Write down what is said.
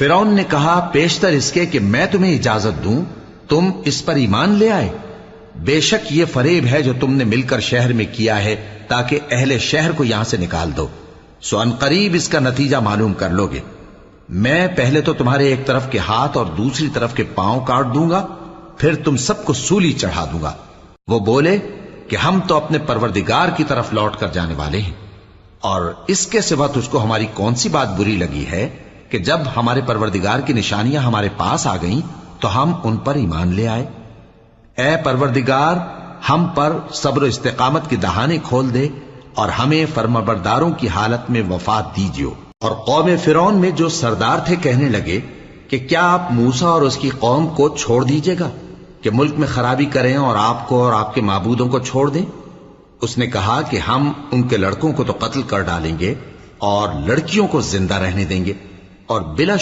फिरौन ने कहा, पेशतर इसके कि मैं तुम्हें इजाजत दूं, तुम इस पर ईमान ले आए। बेशक ये फरेब है जो तुमने मिलकर शहर में किया है ताकि अहले शहर को यहां से निकाल दो। सो अनकरीब इसका नतीजा मालूम कर लोगे। मैं पहले तो तुम्हारे एक तरफ के हाथ और दूसरी तरफ के पांव काट दूंगा, फिर तुम सबको सूली चढ़ा दूंगा। वो बोले कि हम तो अपने परवरदिगार की तरफ लौट कर जाने वाले हैं, और इसके सिवा तुझको हमारी कौन सी बात बुरी लगी है कि जब हमारे परवरदिगार की निशानियां हमारे पास आ गईं तो हम उन पर ईमान ले आए। ऐ परवरदिगार, हम पर सब्र इस्तिकामत की दहाने खोल दे और हमें फर्माबरदारों की हालत में वफात दीजिए। और कौम फिरौन में जो सरदार थे कहने लगे कि क्या आप मूसा और उसकी कौम को छोड़ दीजिएगा कि मुल्क में खराबी करें और आपको और आपके माबूदों को छोड़ दें। उसने कहा कि हम उनके लड़कों को तो कत्ल कर डालेंगे और लड़कियों को जिंदा रहने देंगे, और बिला